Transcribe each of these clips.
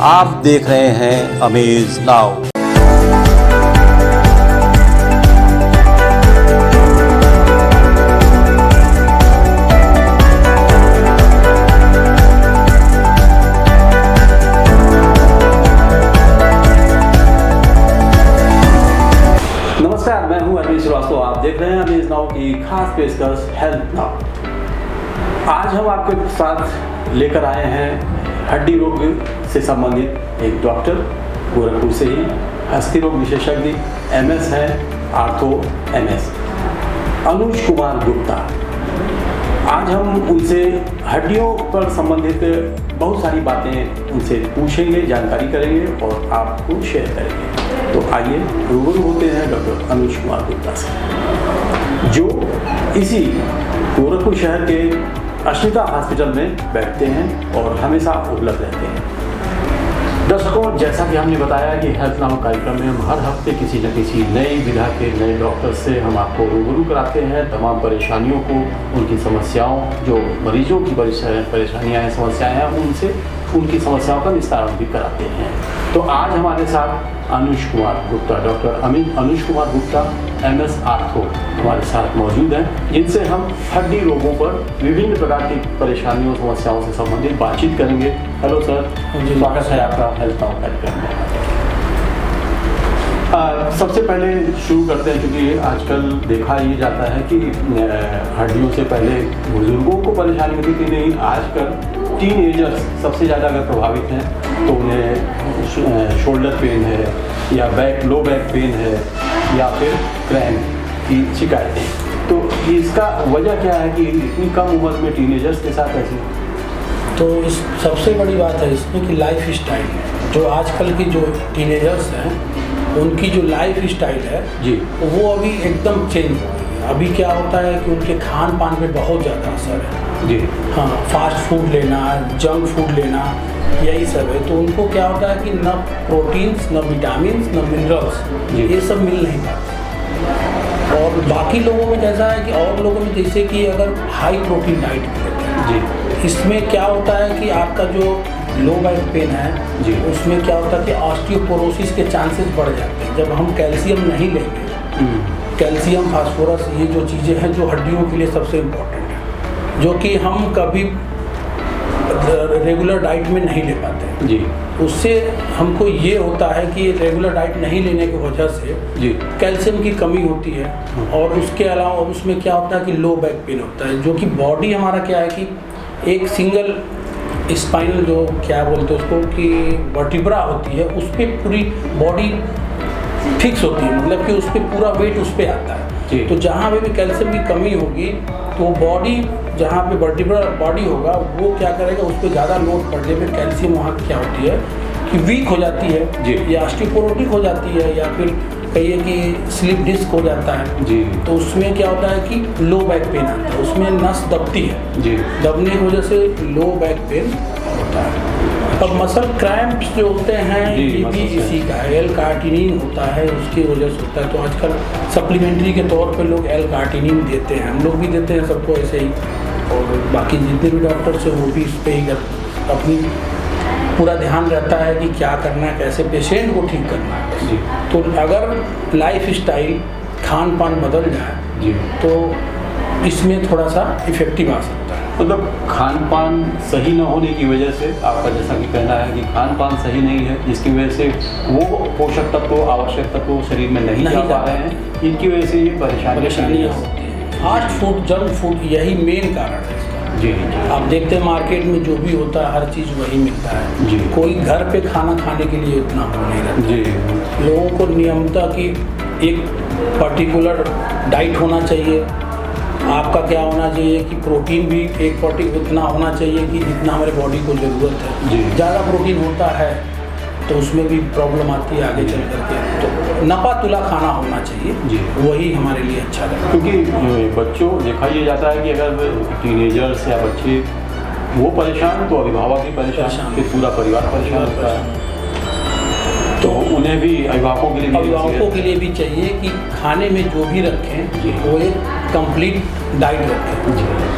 आप देख रहे हैं अमेज नाउ। नमस्कार, मैं हूं अरविंद श्रीवास्तव। आप देख रहे हैं अमेज नाउ की खास पेशकश हेल्थ नाउ। आज हम आपके साथ लेकर आए हैं हड्डी रोग से संबंधित एक डॉक्टर, गोरखपुर से ही अस्थि रोग विशेषज्ञ MS है, आर्थो MS, अनुज कुमार गुप्ता। आज हम उनसे हड्डियों पर संबंधित बहुत सारी बातें उनसे पूछेंगे, जानकारी करेंगे और आपको शेयर करेंगे। तो आइए रूबरू होते हैं डॉक्टर अनुज कुमार गुप्ता से, जो इसी गोरखपुर शहर के अस्मिता हॉस्पिटल में बैठते हैं और हमेशा उपलब्ध रहते हैं। दर्शकों, जैसा कि हमने बताया कि हेल्थ नाउ कार्यक्रम में हम हर हफ्ते किसी न किसी नई विधा के नए डॉक्टर से हम आपको रूबरू कराते हैं। तमाम परेशानियों को, उनकी समस्याओं, जो मरीजों की परेशानियाँ हैं, समस्याएं हैं, उनसे उनकी समस्याओं का निस्तारण भी कराते हैं। तो आज हमारे साथ Anuj Kumar Gupta, doctor Anuj Kumar Gupta MS ortho हमारे साथ मौजूद हैं, जिनसे हम हड्डी रोगों पर विभिन्न प्रकार की परेशानियों, समस्याओं से संबंधित बातचीत करेंगे। हेलो सर, स्वागत है आपका हेल्थ नाउ कार्यक्रम में। सबसे पहले शुरू करते हैं, क्योंकि आजकल देखा ये जाता है कि हड्डियों से पहले बुजुर्गों को परेशानी होती थी, नहीं आजकल टीनएजर्स सबसे ज़्यादा अगर प्रभावित हैं तो उन्हें शोल्डर पेन है या लो बैक पेन है या फिर क्रैम्प की शिकायतें। तो इसका वजह क्या है कि इतनी कम उम्र में टीनएजर्स के साथ ऐसी? तो इस सबसे बड़ी बात है इसमें कि लाइफ स्टाइल है। जो आजकल की जो टीनेजर्स हैं उनकी जो लाइफ स्टाइल है जी, वो अभी एकदम चेंज हो गई है। अभी क्या होता है कि उनके खान पान पे बहुत ज़्यादा असर है जी। हाँ, फास्ट फूड लेना, जंक फूड लेना, यही सब है। तो उनको क्या होता है कि न प्रोटीन्स, न विटामिन्स, न मिनरल्स, ये सब मिल नहीं पाते। और बाकी लोगों में कैसा है कि और लोगों में जैसे कि अगर हाई प्रोटीन डाइट लेते हैं जी, इसमें क्या होता है कि आपका जो लो बैक पेन है जी, उसमें क्या होता है कि ऑस्टियोपोरोसिस के चांसेस बढ़ जाते हैं। जब हम कैल्शियम नहीं लेंगे, कैल्शियम, फास्फोरस, ये जो चीज़ें हैं जो हड्डियों के लिए सबसे इम्पोर्टेंट है, जो कि हम कभी रेगुलर डाइट में नहीं ले पाते जी। उससे हमको ये होता है कि रेगुलर डाइट नहीं लेने की वजह से जी, कैल्शियम की कमी होती है। और उसके अलावा उसमें क्या होता है कि लो बैक पेन होता है, जो कि बॉडी हमारा क्या है कि एक सिंगल स्पाइनल, जो क्या बोलते हैं उसको, कि वर्टिब्रा होती है, उस पर पूरी बॉडी फिक्स होती है, मतलब कि उस पर पूरा वेट उस पर आता है। तो जहाँ पे भी कैल्शियम की कमी होगी तो बॉडी, जहाँ पे वर्टिब्रा बॉडी होगा, वो क्या करेगा, उस पर ज़्यादा लोड पड़ने पे कैल्शियम वहाँ क्या होती है कि वीक हो जाती है, या ऑस्टियोपोरोटिक हो जाती है, या फिर कहिए कि स्लिप डिस्क हो जाता है जी। तो उसमें क्या होता है कि लो बैक पेन आता है, उसमें नस दबती है जी, दबने की वजह से लो बैक पेन होता है। अब मसल क्रैम्प्स जो होते हैं ये भी इसी का है, L-कार्टिनिन होता है, उसकी वजह से होता है। तो आजकल सप्लीमेंट्री के तौर पे लोग L-कार्टिनिन देते हैं, हम लोग भी देते हैं सबको ऐसे ही, और बाकी जितने भी डॉक्टर्स हैं वो भी इस पर ही अपनी पूरा ध्यान रहता है कि क्या करना है, कैसे पेशेंट को ठीक करना है जी। तो अगर लाइफ स्टाइल, खान पान बदल जाए जी, तो इसमें थोड़ा सा इफेक्टिव आ सकता है। मतलब खान पान सही न होने की वजह से, आपका जैसा कि कहना है कि खान पान सही नहीं है, जिसकी वजह से वो पोषक तत्व, आवश्यक तत्व शरीर में नहीं जा पा रहे हैं, इनकी वजह से ये परेशानियाँ होती हैं। फास्ट फूड, जंक फूड, यही मेन कारण है इसका। जी, आप देखते हैं मार्केट में जो भी होता है हर चीज़ वही मिलता है जी। कोई घर पे खाना खाने के लिए उतना हो नहीं रहता जी। लोगों को नियमता की एक पर्टिकुलर डाइट होना चाहिए। आपका क्या होना चाहिए कि प्रोटीन भी एक उतना होना चाहिए कि जितना हमारे बॉडी को ज़रूरत है। ज़्यादा प्रोटीन होता है तो उसमें भी प्रॉब्लम आती है आगे चल करके। तो नपा तुला खाना होना चाहिए जी, वही हमारे लिए अच्छा लगता है। क्योंकि बच्चों, देखा ये जाता है कि अगर टीनेजर्स या बच्चे वो परेशान तो अभिभावक भी परेशान, फिर पूरा परिवार परेशान होता है। तो उन्हें भी, अभिभावकों के लिए भी चाहिए कि खाने में जो भी रखें वो एक कंप्लीट डाइट रखें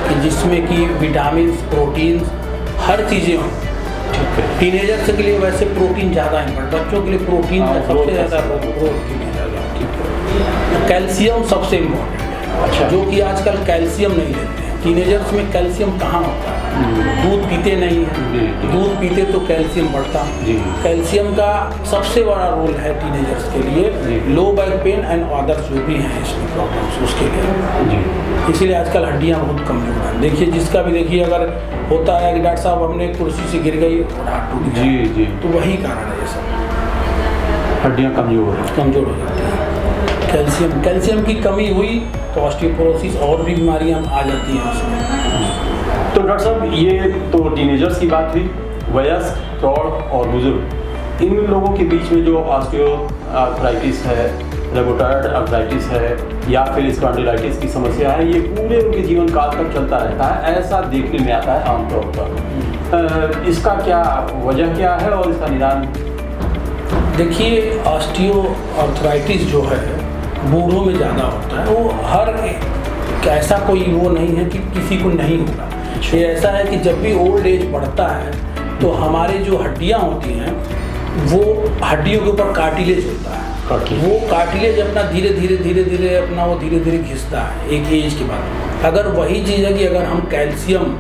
कि जिसमें कि विटामिन, प्रोटीन, हर चीज़ें हों। टीनेजर्स के लिए वैसे प्रोटीन ज़्यादा इम्पोर्टेंट, बच्चों के लिए प्रोटीन सबसे ज़्यादा ग्रोथ के लिए ज़्यादा। कैल्शियम सबसे इम्पोर्टेंट है। अच्छा। जो कि आजकल कैल्शियम नहीं लेते हैं। टीनेजर्स में कैल्शियम कहाँ होता है? दूध पीते नहीं है, दूध पीते तो कैल्शियम बढ़ता। कैल्शियम का सबसे बड़ा रोल है टीनेजर्स के लिए, low back pain and others जो भी हैं इसमें प्रॉब्लम्स उसके लिए। इसीलिए आजकल हड्डियाँ बहुत कमजोर हैं। देखिए जिसका भी देखिए अगर होता है कि डॉक्टर साहब हमने कुर्सी से गिर गई और हाथ टूट गया, तो वही कारण है ये सब, हड्डियाँ कमजोर हो जाती हैं। कैल्शियम की कमी हुई तो ऑस्टियोपोरोसिस और भी बीमारियां आ जाती हैं उसमें। तो डॉक्टर साहब ये तो टीनेजर्स की बात हुई, वयस्क, प्रौढ़ और बुजुर्ग, इन लोगों के बीच में जो ऑस्टियोआर्थराइटिस है, रूमेटॉइड आर्थराइटिस है या फिर स्पॉन्डिलाइटिस की समस्या है, ये पूरे उनके जीवन काल तक चलता रहता है, ऐसा देखने में आता है आमतौर पर। इसका क्या वजह क्या है और इसका निदान? देखिए ऑस्टियोआर्थराइटिस जो है बूढ़ों में ज़्यादा होता है। वो हर ऐसा कोई वो नहीं है कि किसी को नहीं होगा। ये ऐसा है कि जब भी ओल्ड एज बढ़ता है तो हमारे जो हड्डियाँ होती हैं वो हड्डियों के ऊपर कार्टिलेज होता है। वो कार्टिलेज अपना धीरे धीरे अपना वो धीरे धीरे घिसता है एक एज के बाद। अगर वही चीज़ है कि अगर हम कैल्शियम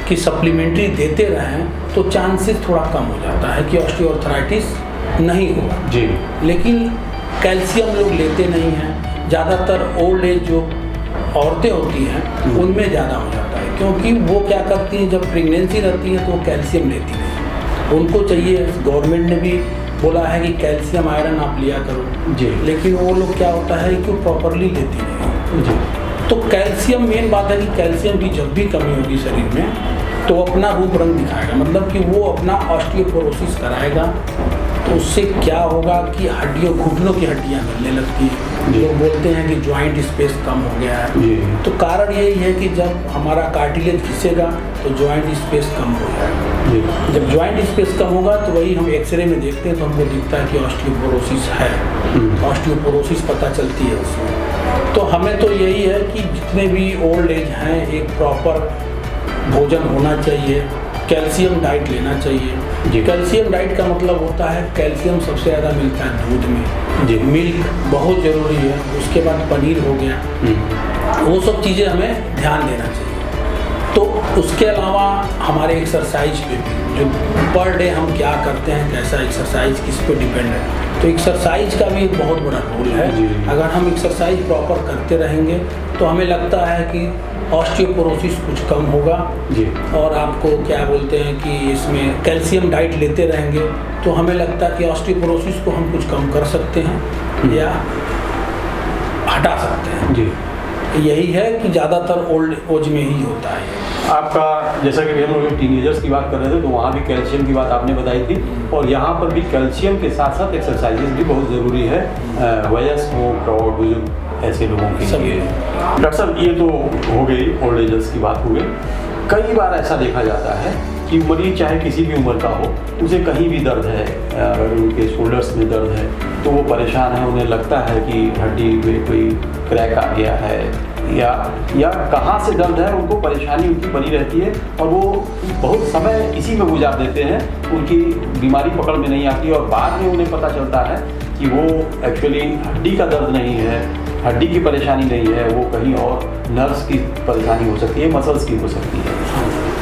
की सप्लीमेंट्री देते रहें तो चांसेस थोड़ा कम हो जाता है कि ऑस्टियोआर्थराइटिस नहीं होगा जी। लेकिन कैल्शियम लोग लेते नहीं हैं। ज़्यादातर ओल्ड एज जो औरतें होती हैं उनमें ज़्यादा हो जाता है, क्योंकि वो क्या करती हैं जब प्रेगनेंसी रहती है तो वो कैल्शियम लेती नहीं। उनको चाहिए, गवर्नमेंट ने भी बोला है कि कैल्शियम आयरन आप लिया करो जी, लेकिन वो लोग क्या होता है कि वो प्रॉपरली लेती नहीं जी। तो कैल्शियम मेन बात है कि कैल्शियम की जब भी कमी होगी शरीर में तो अपना रूप रंग दिखाएगा, मतलब कि वो अपना ऑस्टियोपोरोसिस कराएगा। तो उससे क्या होगा कि हड्डियों, घुटनों की हड्डियाँ गलने लगती हैं। लोग बोलते हैं कि जॉइंट स्पेस कम हो गया है, तो कारण यही है कि जब हमारा कार्टिलेज घिसेगा तो जॉइंट स्पेस कम हो जाएगा। जब जॉइंट स्पेस कम होगा तो वही हम एक्सरे में देखते हैं तो हमको दिखता है कि ऑस्टियोपोरोसिस है। ऑस्टियोपोरोसिस पता चलती है उसमें। तो हमें तो यही है कि जितने भी ओल्ड एज हैं एक प्रॉपर भोजन होना चाहिए, कैल्शियम डाइट लेना चाहिए। कैल्शियम डाइट का मतलब होता है कैल्शियम सबसे ज़्यादा मिलता है दूध में जी। मिल्क बहुत ज़रूरी है, उसके बाद पनीर हो गया, वो सब चीज़ें हमें ध्यान देना चाहिए। तो उसके अलावा हमारे एक्सरसाइज पे भी जो पर डे हम क्या करते हैं, कैसा एक्सरसाइज किस पे डिपेंड है, तो एक्सरसाइज का भी एक बहुत बड़ा रोल है। अगर हम एक्सरसाइज प्रॉपर करते रहेंगे तो हमें लगता है कि ऑस्टियोपोरोसिस कुछ कम होगा जी। और आपको क्या बोलते हैं कि इसमें कैल्शियम डाइट लेते रहेंगे तो हमें लगता है कि ऑस्टियोपोरोसिस को हम कुछ कम कर सकते हैं या हटा सकते हैं जी। यही है कि ज़्यादातर ओल्ड एज में ही होता है। आपका जैसा कि हम लोग टीनेजर्स की बात कर रहे थे तो वहाँ भी कैल्शियम की बात आपने बताई थी और यहाँ पर भी कैल्शियम के साथ साथ एक्सरसाइजेस भी बहुत ज़रूरी है वयस्क हो, प्रौढ़, बुजुर्ग ऐसे लोगों के लिए। डॉक्टर साहब ये तो हो गई ओल्ड एजर्स की बात हो गई। कई बार ऐसा देखा जाता है कि मरीज चाहे किसी भी उम्र का हो, उसे कहीं भी दर्द है, अगर उनके शोल्डर्स में दर्द है तो वो परेशान है, उन्हें लगता है कि हड्डी में कोई क्रैक आ गया है या कहाँ से दर्द है, उनको परेशानी उनकी बनी रहती है और वो बहुत समय इसी में गुजार देते हैं, उनकी बीमारी पकड़ में नहीं आती और बाद में उन्हें पता चलता है कि वो एक्चुअली हड्डी का दर्द नहीं है, हड्डी की परेशानी नहीं है, वो कहीं और नर्व्स की परेशानी हो सकती है, मसल्स की हो सकती है।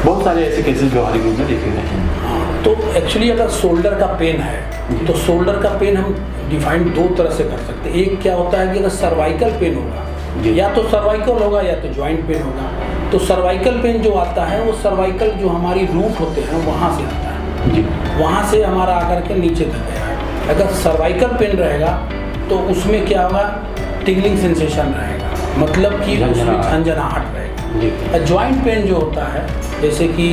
बहुत सारे ऐसे केसेस व्यवहारिक रूप में देखे गए हैं। तो एक्चुअली अगर शोल्डर का पेन है तो शोल्डर का पेन हम डिफाइन दो तरह से कर सकते हैं। एक क्या होता है कि अगर सर्वाइकल पेन होगा या तो सर्वाइकल होगा या तो जॉइंट पेन होगा। तो सर्वाइकल पेन जो आता है वो सर्वाइकल जो हमारी रूट होते हैं वहाँ से आता है जी। वहाँ से हमारा आकर के नीचे तक गया है। अगर सर्वाइकल पेन रहेगा तो उसमें क्या होगा, टिंगलिंग सेंसेशन रहेगा, मतलब कि उसमें झंझनाहट रहेगा। जॉइंट पेन जो होता है जैसे कि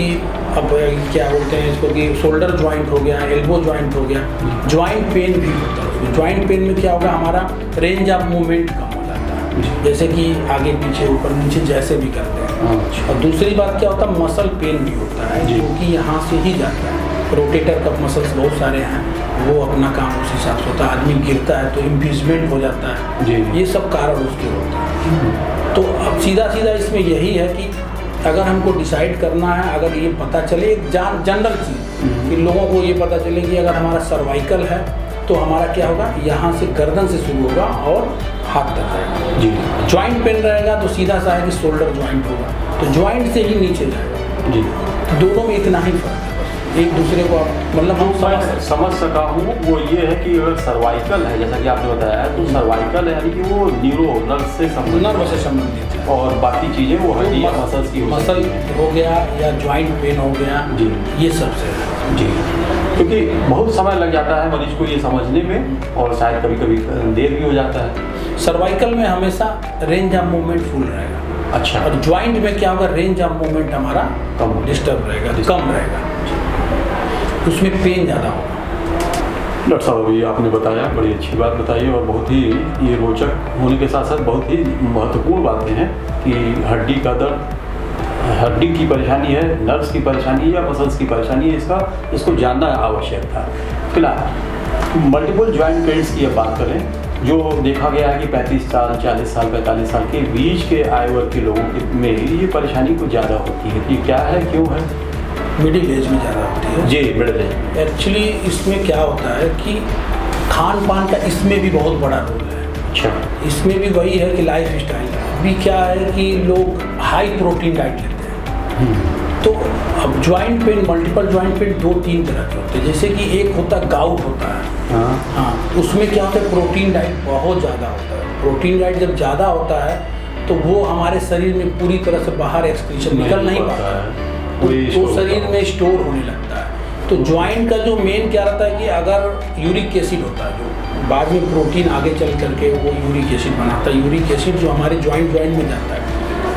अब क्या बोलते हैं इसको कि शोल्डर जॉइंट हो गया, एल्बो जॉइंट हो गया, जॉइंट पेन भी होता है। जॉइंट पेन में क्या होगा, हमारा रेंज ऑफ मूवमेंट कम हो जाता है, जैसे कि आगे पीछे ऊपर नीचे जैसे भी करते हैं। और दूसरी बात क्या होता है, मसल पेन भी होता है जो कि यहाँ से ही जाता है। रोटेटर कफ मसल्स बहुत सारे हैं, वो अपना काम उस हिसाब से होता है। आदमी गिरता है तो इम्पीजमेंट हो जाता है, ये सब कारण उसके होता है। तो अब सीधा सीधा इसमें यही है कि अगर हमको डिसाइड करना है, अगर ये पता चले एक जनरल चीज़ कि लोगों को ये पता चले कि अगर हमारा सर्वाइकल है तो हमारा क्या होगा, यहाँ से गर्दन से शुरू होगा और हाथ तक रहेगा। जी। जॉइंट पेन रहेगा तो सीधा सा है कि शोल्डर जॉइंट होगा, तो जॉइंट से ही नीचे जाएगा। जी। दोनों में इतना ही फर्क है, एक दूसरे को मतलब हम समझ सका हूँ वो ये है कि अगर सर्वाइकल है जैसा कि आपने बताया है, तो सर्वाइकल है यानी कि वो नर्व से संबंधित है, और बाकी चीज़ें वो हड्डी या मसल्स की मसल हो गया या जॉइंट पेन हो गया। जी। ये सबसे है। जी। क्योंकि बहुत समय लग जाता है मरीज को ये समझने में, और शायद कभी कभी देर भी हो जाता है। सर्वाइकल में हमेशा रेंज ऑफ मूवमेंट फुल रहेगा। अच्छा। और ज्वाइंट में क्या होगा, रेंज ऑफ मूवमेंट हमारा कम डिस्टर्ब रहेगा, कम रहेगा, उसमें पेन ज़्यादा होगा। डॉक्टर साहब अभी आपने बताया, बड़ी अच्छी बात बताई, और बहुत ही ये रोचक होने के साथ साथ बहुत ही महत्वपूर्ण बातें हैं कि हड्डी का दर्द, हड्डी की परेशानी है, नर्व्स की परेशानी या मसल्स की परेशानी है, इसको जानना आवश्यक था। फिलहाल मल्टीपल जॉइंट पेन्स की अब बात करें, जो देखा गया है कि 35 साल, 40 साल, 45 साल के बीच के आयु वर्ग के लोगों में ये परेशानी कुछ ज़्यादा होती है। ये क्या है, क्यों है? मिडिल एज में ज़्यादा होती है। जी, मिडिल एज। एक्चुअली इसमें क्या होता है कि खान पान का इसमें भी बहुत बड़ा रोल है। अच्छा। इसमें भी वही है कि लाइफ स्टाइल अभी क्या है कि लोग हाई प्रोटीन डाइट लेते हैं। तो अब joint pain, multiple joint pain 2-3 तरह के होते हैं। जैसे कि एक होता है गाउट होता है। हाँ, उसमें क्या होता है, प्रोटीन डाइट बहुत ज़्यादा होता है। प्रोटीन डाइट जब ज़्यादा होता है तो वो हमारे शरीर में पूरी तरह से बाहर एक्सक्रीशन निकल नहीं पाता है, तो शरीर में स्टोर होने लगता है। तो ज्वाइंट का जो मेन क्या रहता है कि अगर यूरिक एसिड होता है, जो बाद में प्रोटीन आगे चल करके वो यूरिक एसिड बनाता है, यूरिक एसिड जो हमारे ज्वाइंट में जाता है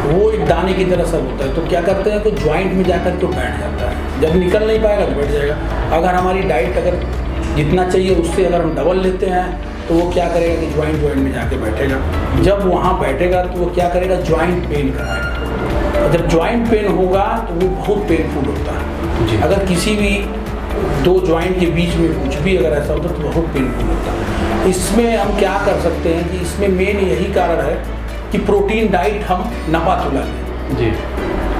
वो एक दाने की तरह सब होता है। तो क्या करते हैं कि ज्वाइंट में जाकर के बैठ जाता है, जब निकल नहीं पाएगा तो बैठ जाएगा। अगर हमारी डाइट अगर जितना चाहिए उससे अगर हम डबल लेते हैं तो वो क्या करेगा कि ज्वाइंट में जाके बैठेगा। जब वहाँ बैठेगा तो वो क्या करेगा, ज्वाइंट पेन कराएगा। और जब ज्वाइंट पेन होगा तो वो बहुत पेनफुल होता है। अगर किसी भी दो ज्वाइंट के बीच में कुछ भी अगर ऐसा होता तो बहुत पेनफुल होता है। इसमें हम क्या कर सकते हैं कि इसमें मेन यही कारण है कि प्रोटीन डाइट हम नपातुला लें। जी।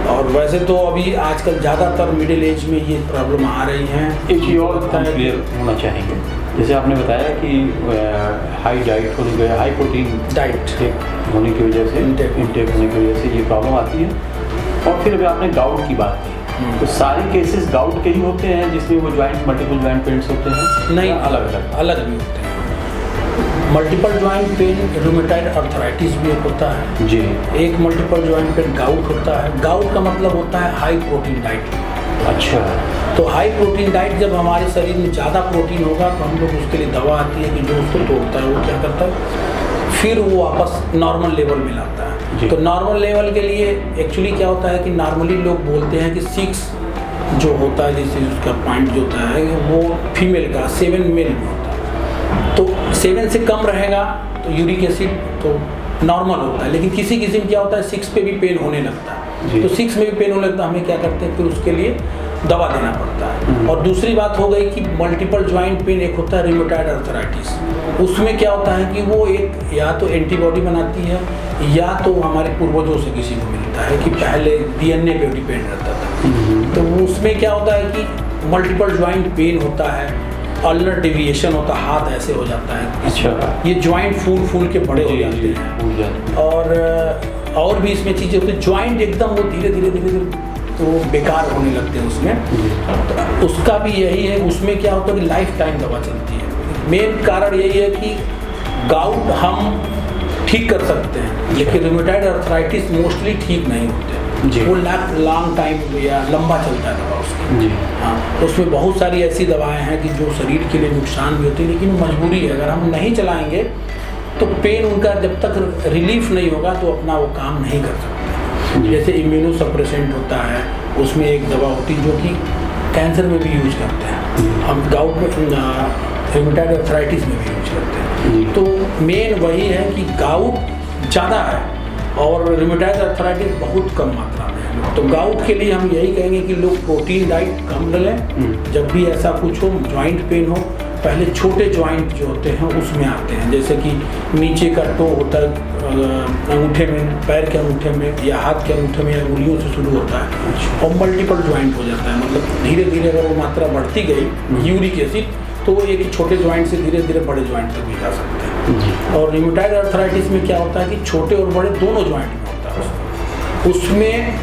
और वैसे तो अभी आजकल ज़्यादातर मिडिल एज में ये प्रॉब्लम आ रही हैं। एक चीज़ और क्लियर होना चाहेंगे, जैसे आपने बताया कि हाई डाइट होने की, हाई प्रोटीन डाइट होने की वजह से, इंटेक होने की वजह से ये प्रॉब्लम आती है। और फिर अभी आपने गाउट की बात की, तो सारे केसेस गाउट के ही होते हैं जिसमें वो ज्वाइंट मल्टीपल ज्वाइंट पेन्स होते हैं? नहीं, अलग भी होते हैं। Multiple joint pain rheumatoid arthritis भी एक होता है। जी। एक मल्टीपल ज्वाइंट पेन गाउट होता है। गाउट का मतलब होता है हाई प्रोटीन डाइट। अच्छा। तो हाई प्रोटीन डाइट जब हमारे शरीर में ज़्यादा प्रोटीन होगा तो हम लोग उसके लिए दवा आती है कि जो उसको तोड़ता है, वो क्या करता है, फिर वो वापस नॉर्मल लेवल में लाता है। तो नॉर्मल लेवल के लिए एक्चुअली क्या होता है कि नॉर्मली लोग बोलते हैं कि 6 जो होता है, जैसे उसका पॉइंट जो होता है वो फीमेल का, 7 मेल में होता है। तो 7 से कम रहेगा तो यूरिक एसिड तो नॉर्मल होता है, लेकिन किसी किसी में क्या होता है 6 पे भी पेन होने लगता है। तो 6 में भी पेन होने लगता है, हमें क्या करते हैं फिर उसके लिए दवा देना पड़ता है। और दूसरी बात हो गई कि मल्टीपल ज्वाइंट पेन एक होता है रूमेटॉइड अर्थराइटिस। उसमें क्या होता है कि वो एक या तो एंटीबॉडी बनाती है या तो हमारे पूर्वजों से किसी को मिलता है कि पहले डीएनए पे डिपेंड रहता था। तो उसमें क्या होता है कि मल्टीपल ज्वाइंट पेन होता है, अल्नर डेविएशन होता है, हाथ ऐसे हो जाता है। अच्छा। ये ज्वाइंट फूल के बड़े हो जाते हैं। और भी इसमें चीज़ें होती है, ज्वाइंट एकदम वो धीरे धीरे तो बेकार होने लगते हैं उसमें। तो उसका भी यही है, उसमें क्या होता है कि लाइफ टाइम दवा चलती है। मेन कारण यही है कि गाउट हम ठीक कर सकते हैं, लेकिन रूमेटॉइड अर्थराइटिस मोस्टली ठीक नहीं होते। वो लॉन्ग टाइम या लंबा चलता है दवा उसकी। जी। हाँ, उसमें बहुत सारी ऐसी दवाएं हैं कि जो शरीर के लिए नुकसान भी होती है, लेकिन मजबूरी है। अगर हम नहीं चलाएंगे तो पेन उनका जब तक रिलीफ नहीं होगा तो अपना वो काम नहीं कर सकते। जैसे इम्यूनो सप्रेसेंट होता है, उसमें एक दवा होती है जो कि कैंसर में भी यूज करते हैं, हम गाउट में, रूमेटॉइड अर्थराइटिस में भी यूज करते हैं। तो मेन वही है कि गाउट ज़्यादा है और रूमेटॉइड अर्थराइटिस बहुत कम मात्रा में है। तो गाउट के लिए हम यही कहेंगे कि लोग प्रोटीन डाइट कम लें। जब भी ऐसा कुछ हो, ज्वाइंट पेन हो, पहले छोटे जॉइंट जो होते हैं उसमें आते हैं, जैसे कि नीचे का टो होता है अंगूठे में, पैर के अंगूठे में या हाथ के अंगूठे में या उंगलियों से शुरू होता है और मल्टीपल जॉइंट हो जाता है। मतलब धीरे धीरे अगर वो मात्रा बढ़ती गई यूरिक एसिड तो वो एक छोटे जॉइंट से धीरे धीरे बड़े जॉइंट तक भी जा सकते हैं। और रूमेटॉइड अर्थराइटिस में क्या होता है कि छोटे और बड़े दोनों जॉइंट में होता है। उसमें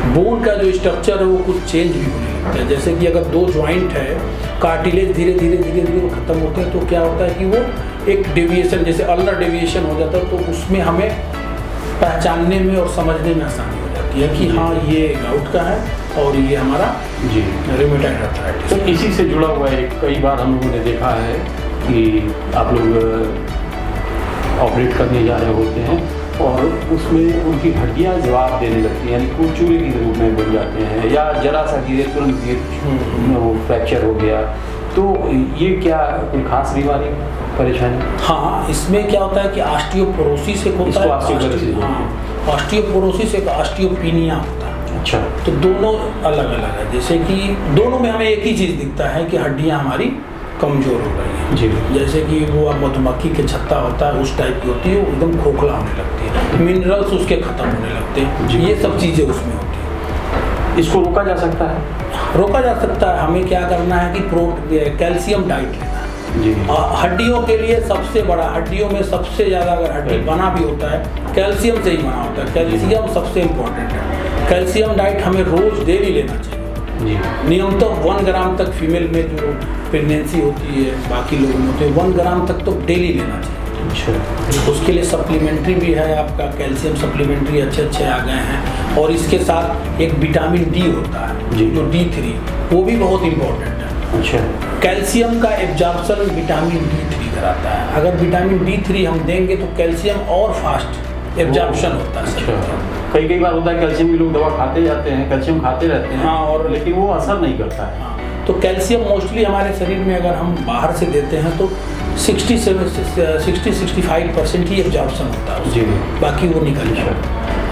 बोन का जो स्ट्रक्चर है वो कुछ चेंज भी होने लगता है, जैसे कि अगर दो जॉइंट है, कार्टिलेज धीरे धीरे वो खत्म होते हैं तो क्या होता है कि वो एक डेविएशन, जैसे अल्नर डेविएशन हो जाता है, तो उसमें हमें पहचानने में और समझने में आसानी हो जाती है कि हाँ ये गाउट का है और ये हमारा रूमेटॉइड अर्थराइटिस। तो इसी से जुड़ा हुआ है, कई बार हम लोगों ने देखा है कि आप लोग ऑपरेट करने जा रहे होते हैं और उसमें उनकी हड्डियां जवाब देने लगती हैं, यानी कुछ चूरे के रूप में बन जाते हैं या जरा सा गिरे तुरंत वो फ्रैक्चर हो गया। तो ये क्या कोई खास बीमारी परेशानी? हाँ, इसमें क्या होता है कि ऑस्टियोपोरोसिस एक होता है, ऑस्टियोपोरोसिस एक ऑस्टियोपिनिया होता है। अच्छा, तो दोनों अलग अलग है, जैसे कि दोनों में हमें एक ही चीज़ दिखता है कि हड्डियाँ हमारी कमज़ोर हो रही हैं जी। जैसे कि वो अब मधुमक्खी के छत्ता होता है उस टाइप की होती है, वो एकदम खोखला होने लगती है, मिनरल्स उसके ख़त्म होने लगते हैं, ये सब चीज़ें उसमें होती हैं। इसको रोका जा सकता है? रोका जा सकता है। हमें क्या करना है कि कैल्शियम डाइट लेना है जी। हड्डियों के लिए सबसे बड़ा, हड्डियों में सबसे ज़्यादा अगर हड्डी बना भी होता है कैल्शियम से ही बना होता है, कैल्शियम सबसे इम्पोर्टेंट है। कैल्शियम डाइट हमें रोज़ डेली लेना चाहिए जी। नियमतः 1 ग्राम तक फीमेल में जो प्रेगनेंसी होती है, बाकी लोगों में होते हैं 1 ग्राम तक तो डेली लेना चाहिए। अच्छा, उसके लिए सप्लीमेंट्री भी है, आपका कैल्शियम सप्लीमेंट्री अच्छे आ गए हैं, और इसके साथ एक विटामिन डी होता है जी। जो D3, वो भी बहुत इम्पोर्टेंट है। अच्छा, कैल्शियम का एब्जॉर्प्शन विटामिन D3 कराता है। अगर विटामिन D3 हम देंगे तो कैल्शियम और फास्ट एब्जॉर्प्शन होता है। अच्छा, कई बार होता है कैल्शियम की लोग दवा खाते जाते हैं, कैल्शियम खाते रहते हैं, हाँ, और लेकिन वो असर नहीं करता है। हाँ, तो कैल्शियम मोस्टली हमारे शरीर में अगर हम बाहर से देते हैं तो 60-65% ही एब्जॉर्प्शन होता है जी, बाकी वो निकल जाए।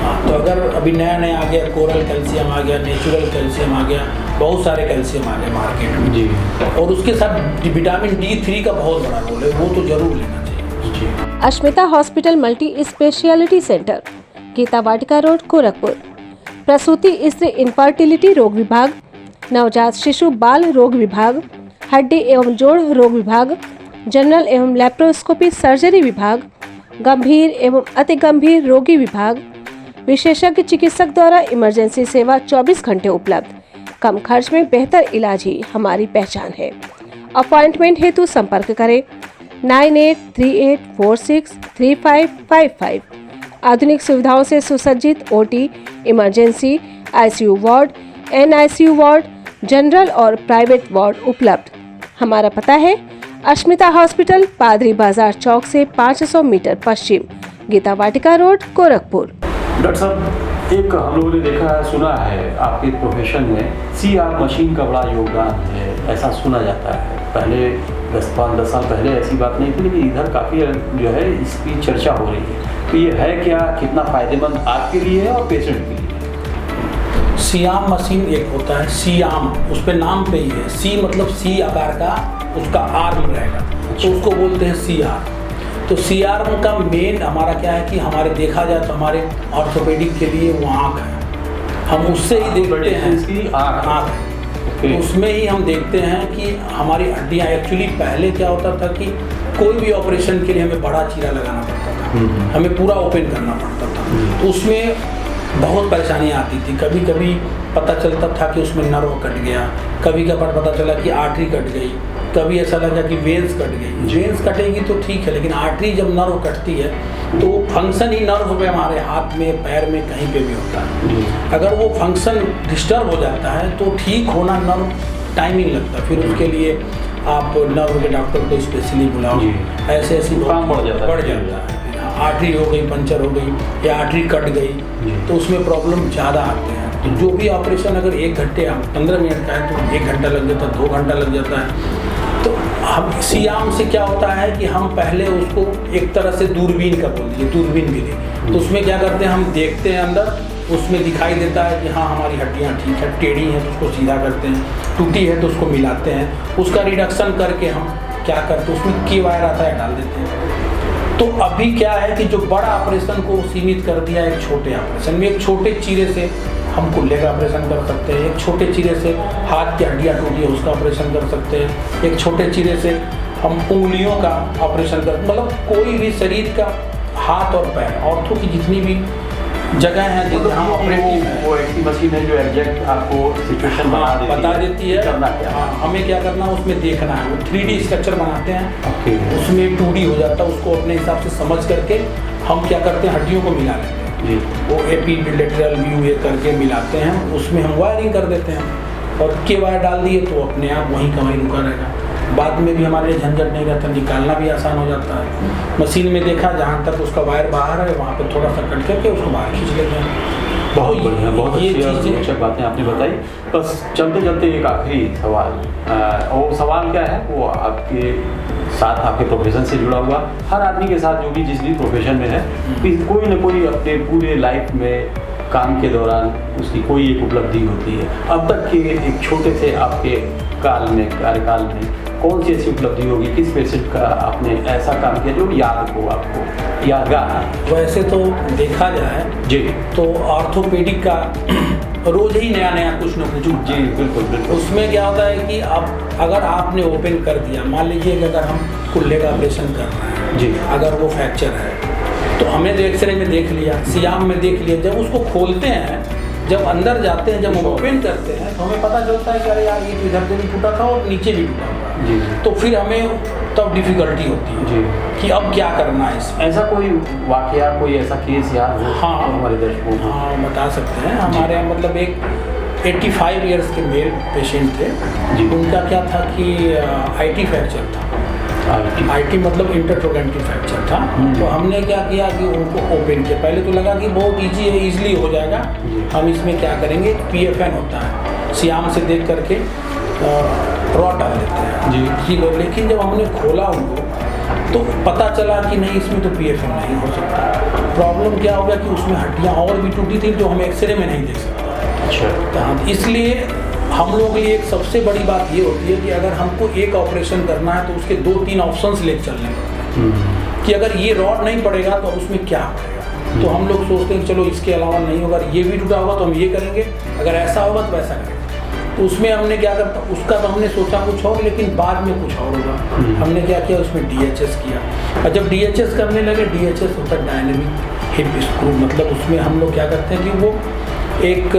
हाँ, तो अगर अभी नया आ गया कोरल कैल्शियम आ गया, नेचुरल कैल्शियम आ गया, बहुत सारे कैल्शियम आ गए मार्केट में जी, और उसके साथ विटामिन D3 का बहुत बड़ा रोल है, वो तो जरूर लेना चाहिए जी। Ashmita hospital multi speciality centre, Geeta Vatika road, Gorakhpur. प्रसूति स्त्री इनफर्टिलिटी रोग विभाग, नवजात शिशु बाल रोग विभाग, हड्डी एवं जोड़ रोग विभाग, जनरल एवं लैप्रोस्कोपी सर्जरी विभाग, गंभीर एवं अति गंभीर रोगी विभाग, विशेषज्ञ चिकित्सक द्वारा इमरजेंसी सेवा 24 घंटे उपलब्ध। कम खर्च में बेहतर इलाज ही हमारी पहचान है। अपॉइंटमेंट हेतु संपर्क करें 9838463555। आधुनिक सुविधाओं से सुसज्जित OT, emergency, ICU ward, NICU ward, general और प्राइवेट वार्ड उपलब्ध। हमारा पता है अश्मिता हॉस्पिटल, पादरी बाजार चौक से 500 मीटर पश्चिम, गीता वाटिका रोड, गोरखपुर। डॉक्टर साहब, एक हम लोगों ने देखा है, सुना है आपके प्रोफेशन में CR मशीन का बड़ा योगदान है, ऐसा सुना जाता है। पहले 10 साल पहले ऐसी बात नहीं थी, लेकिन इधर काफ़ी जो है इसकी चर्चा हो रही है। तो ये है क्या, कितना फ़ायदेमंद आपके लिए है और पेशेंट के लिए? सियाम मशीन एक होता है, सियाम उस पे नाम पे ही है, C मतलब C आकार का उसका आर्म रहेगा, तो उसको बोलते हैं CR। तो CR का मेन हमारा क्या है कि हमारे देखा जाए तो हमारे ऑर्थोपेडिक के लिए वो आँख है, हम उससे ही देखते हैं, इसकी आँख है। तो उसमें ही हम देखते हैं कि हमारी हड्डियाँ, एक्चुअली पहले क्या होता था कि कोई भी ऑपरेशन के लिए हमें बड़ा चीरा लगाना पड़ता था, हमें पूरा ओपन करना पड़ता था, तो उसमें बहुत परेशानियाँ आती थी। कभी कभी पता चलता था कि उसमें नर्व कट गया, कभी कभार पता चला कि आर्टरी कट गई, कभी ऐसा लगा कि वेन्स कट गई। वेन्स कटेगी तो ठीक है, लेकिन आर्टरी जब नर्व कटती है तो फंक्शन ही नर्व पे हमारे हाथ में, पैर में, कहीं पे भी होता है। अगर वो फंक्शन डिस्टर्ब हो जाता है तो ठीक होना नर्व टाइमिंग लगता है, फिर उसके लिए आप नर्व के डॉक्टर को स्पेशली बुलाओ, ऐसे बढ़ जाता है। आर्टरी हो गई, पंचर हो गई या आर्टरी कट गई तो उसमें प्रॉब्लम ज़्यादा आते हैं। तो जो भी ऑपरेशन अगर 1 घंटे 15 मिनट का है तो 1 घंटा लग जाता है, 2 घंटा लग जाता है। तो हम सियाम से क्या होता है कि हम पहले उसको एक तरह से दूरबीन का बोल दीजिए, दूरबीन भी दी, तो उसमें क्या करते हैं, हम देखते हैं अंदर, उसमें दिखाई देता है कि हाँ हमारी हड्डियाँ ठीक है, टेढ़ी हैं तो उसको सीधा करते हैं, टूटी है तो उसको मिलाते हैं, उसका रिडक्शन करके हम क्या करते हैं उसमें की वायर आता है डाल देते हैं। तो अभी क्या है कि जो बड़ा ऑपरेशन को सीमित कर दिया एक छोटे ऑपरेशन में, एक छोटे चीरे से हम कुल्ले का ऑपरेशन कर सकते हैं, एक छोटे चीरे से हाथ की हड्डियाँ टूटी है उसका ऑपरेशन कर सकते हैं, एक छोटे चीरे से हम उंगलियों का ऑपरेशन कर, मतलब कोई भी शरीर का हाथ और पैर ऑर्थो की जितनी भी जगह हैं जहाँ ऑपरेटिव है वो ऐसी मशीन है जो एग्जैक्ट आपको सिचुएशन बता देती है करना क्या। हाँ, हमें क्या करना है उसमें देखना है। वो 3D स्ट्रक्चर बनाते हैं, ओके, उसमें 2D हो जाता है, उसको अपने हिसाब से समझ करके हम क्या करते हैं हड्डियों को मिला लेते हैं जी। वो एपीलेटरल व्यू ये करके मिलाते हैं, उसमें हम वायरिंग कर देते हैं और के वायर डाल दिए तो अपने आप वहीं का वहीं रुका रहेगा। बाद में भी हमारे लिए झंझट नहीं रहता, निकालना भी आसान हो जाता है। मशीन में देखा जहाँ तक उसका वायर बाहर है वहाँ पे थोड़ा सा कट करके उसको बाहर खींच लेते हैं। बहुत बढ़िया, बहुत ये अच्छी और चीज़ें- रोचक बातें आपने बताई। बस चलते चलते एक आखिरी सवाल, और सवाल क्या है वो आपके साथ आपके प्रोफेशन से जुड़ा हुआ, हर आदमी के साथ जो भी जिस भी प्रोफेशन में है कि कोई ना कोई अपने पूरे लाइफ में काम के दौरान उसकी कोई एक उपलब्धि होती है। अब तक के एक छोटे से आपके कार्यकाल में कौन सी ऐसी उपलब्धि होगी, किस पेशेंट का आपने ऐसा काम किया जो याद हो आपको, यादगार? वैसे तो देखा जाए जी तो ऑर्थोपेडिक का रोज ही नया नया कुछ न कुछ जी बिल्कुल बिल्कुल। उसमें क्या होता है कि अब अगर आपने ओपन कर दिया, मान लीजिए कि अगर हम कुल्ले का ऑपरेशन कर रहे हैं जी, अगर वो फ्रैक्चर है तो हमें तो एक्सरे में देख लिया, सियाम में देख लिया, जब उसको खोलते हैं, जब अंदर जाते हैं, जब हम ओपन करते हैं तो हमें पता चलता है कि अरे यार ये तो इधर से भी टूटा था और नीचे भी टूटा हुआ है। जी तो फिर हमें तब डिफिकल्टी होती है जी। कि अब क्या करना है इसमें। ऐसा कोई वाकया, कोई ऐसा केस याद हो हाँ। तो हमारे दर्शकों को? हाँ बता सकते हैं। हमारे यहाँ मतलब एक 85 इयर्स के मेल पेशेंट थे जी। उनका क्या था कि IT फ्रैक्चर था। IT मतलब इंटरट्रोगेंटिव फ्रैक्चर था। तो हमने क्या किया कि उनको ओपन किया। पहले तो लगा कि बहुत ईजी है, ईजिली हो जाएगा, हम इसमें क्या करेंगे, PFN होता है, सियाम से देख करके रॉड डाल देते हैं जी। ठीक है। लेकिन जब हमने खोला उनको तो पता चला कि नहीं इसमें तो PFN नहीं हो सकता। प्रॉब्लम क्या हो गया कि उसमें हड्डियाँ और भी टूटी थी जो हम एक्सरे में नहीं देख सकते। अच्छा। इसलिए हम लोगों के लिए एक सबसे बड़ी बात ये होती है कि अगर हमको एक ऑपरेशन करना है तो उसके 2-3 ऑप्शंस लेकर चलने पड़ते हैं कि अगर ये रॉड नहीं पड़ेगा तो उसमें क्या पड़ेगा। तो हम लोग सोचते हैं चलो इसके अलावा नहीं होगा, ये भी टूटा होगा तो हम ये करेंगे, अगर ऐसा होगा तो वैसा करेंगे। तो उसमें हमने क्या करता, उसका तो हमने सोचा कुछ और लेकिन बाद में कुछ और होगा। हमने क्या किया, उसमें DHS किया। और जब DHS करने लगे, DHS होता है डायनेमिक हिप स्क्रू, मतलब उसमें हम लोग क्या करते हैं कि वो एक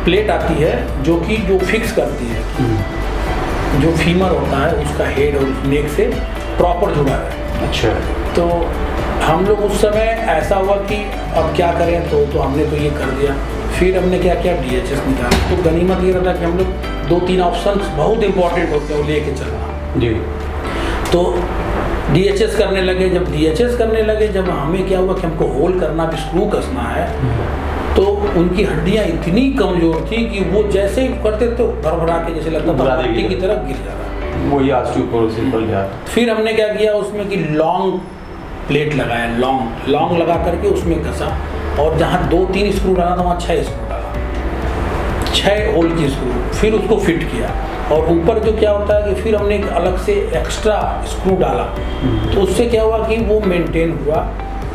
प्लेट आती है जो फिक्स करती है जो फीमर होता है उसका हेड और उस नेक से प्रॉपर जुड़ा है। अच्छा। तो हम लोग उस समय ऐसा हुआ कि अब क्या करें, तो हमने तो ये कर दिया। फिर हमने क्या किया, DHS निकाला। तो गनीमत ये रहता कि हम लोग 2-3 ऑप्शन बहुत इंपॉर्टेंट होते हैं वो लेके चलना जी। तो DHS करने लगे। जब DHS करने लगे, जब हमें क्या हुआ कि हमको होल करना भी, स्क्रू कसना है, तो उनकी हड्डियाँ इतनी कमजोर थी कि वो जैसे ही करते तो भरभरा के जैसे लगता था मिट्टी की तरफ गिर जाता। वही ऑस्टियोपोरोसिस बढ़ गया। फिर हमने क्या किया उसमें कि लॉन्ग प्लेट लगाया, लॉन्ग लगा करके उसमें कसा और जहाँ 2-3 स्क्रू डाला था वहाँ 6 स्क्रू डाला, 6 होल की स्क्रू, फिर उसको फिट किया। और ऊपर जो क्या होता है कि फिर हमने एक अलग से एक्स्ट्रा स्क्रू डाला, तो उससे क्या हुआ कि वो मेंटेन हुआ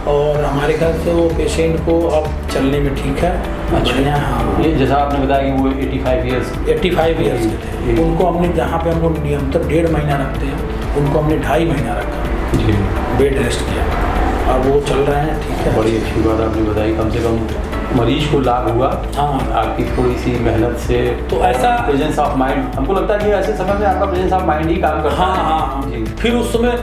और हमारे ख्याल से वो पेशेंट को अब चलने में ठीक है। अच्छा। हाँ, ये जैसा आपने बताया कि वो 85 ईयर्स के थे, उनको हमने जहाँ पे हम लोग नियंत्रण 1.5 महीना रखते हैं, उनको हमने 2.5 महीना रखा जी, बेड रेस्ट किया। अब वो चल रहे हैं, ठीक है। बड़ी अच्छी बात आपने बताई, कम से कम मरीज को लाभ हुआ। हाँ। आपकी थोड़ी सी मेहनत से तो ऐसा प्रेजेंस ऑफ माइंड, हमको लगता है कि ऐसे समय में आपका प्रेजेंस ऑफ माइंड ही काम करता है। हाँ जी। फिर उस समय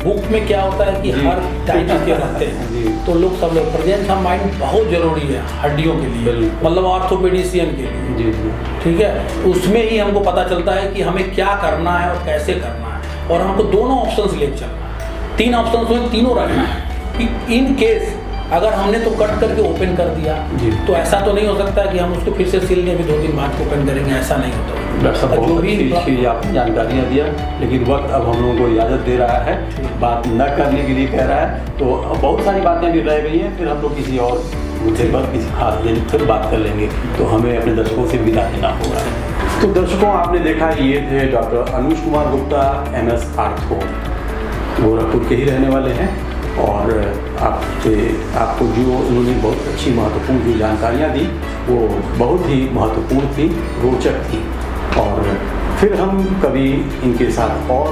बुक में क्या होता है कि जी। हर टाइप के रहते हैं, जी। तो लोग सब लोग प्रेजेंस ऑफ माइंड बहुत जरूरी है हड्डियों के लिए, बिल्कुल। मतलब ऑर्थोपेडिशियन के लिए। जी जी। ठीक है, उसमें ही हमको पता चलता है कि हमें क्या करना है और कैसे करना है, और हमको दोनों ऑप्शंस लेकर चलना है। 3 ऑप्शंस में तीनों रखना है कि इन केस अगर हमने तो कट करके ओपन कर दिया जी। तो ऐसा तो नहीं हो सकता कि हम उसको फिर से सिलने भी 2 दिन बाद ओपन करेंगे, ऐसा नहीं होता। डॉक्टर साहब जो बहुत भी अच्छी आपने जानकारियाँ दिया, लेकिन वक्त अब हम लोगों को इजाज़त दे रहा है, बात न करने के लिए कह रहा है, तो बहुत सारी बातें भी रह गई हैं, फिर हम लोग किसी और कुछ देर बाद किसी खास दिन फिर बात कर लेंगे, तो हमें अपने दर्शकों से विदा लेना होगा। तो दर्शकों, आपने देखा ये थे doctor Anuj Kumar Gupta, MS ortho, Gorakhpur के ही रहने वाले हैं। और आपको जो उन्होंने बहुत अच्छी महत्वपूर्ण जो जानकारियाँ दी वो बहुत ही महत्वपूर्ण थी, रोचक थी। और फिर हम कभी इनके साथ और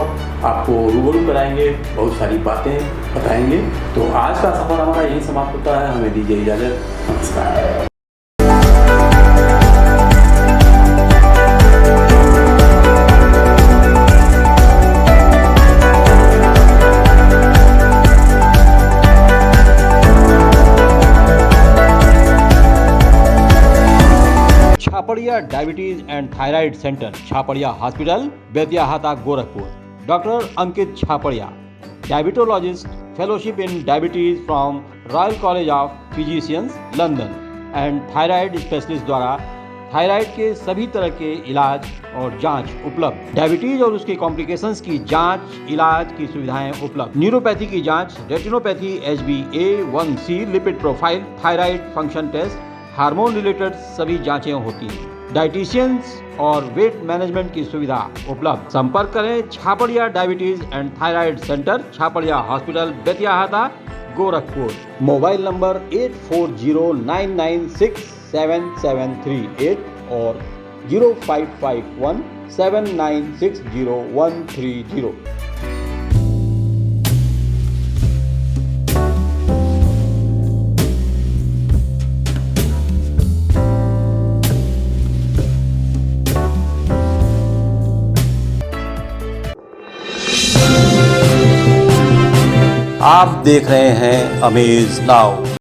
आपको रूबरू कराएंगे, बहुत सारी बातें बताएंगे। तो आज का सफ़र हमारा यही समाप्त होता है। हमें दीजिए इजाज़त। नमस्कार। Chhaparia diabetes and thyroid centre, Chhaparia hospital, Betiahata, Gorakhpur. Doctor Ankit Chhaparia, diabetologist, fellowship in diabetes from Royal College of Physicians, London, and thyroid specialist द्वारा थायराइड के सभी तरह के इलाज और जांच उपलब्ध। डायबिटीज और उसके कॉम्प्लिकेशंस की जांच, इलाज की सुविधाएं उपलब्ध। न्यूरोपैथी की जांच, retinopathy, HbA1c, lipid profile, thyroid function test, hormone related सभी जांचें होती हैं। डाइटिशियंस और वेट मैनेजमेंट की सुविधा उपलब्ध। संपर्क करें Chhaparia diabetes and thyroid centre, Chhaparia hospital, Betiahata, Gorakhpur. Mobile number 8409967738 और 05517960130130। आप देख रहे हैं अमेज नाउ।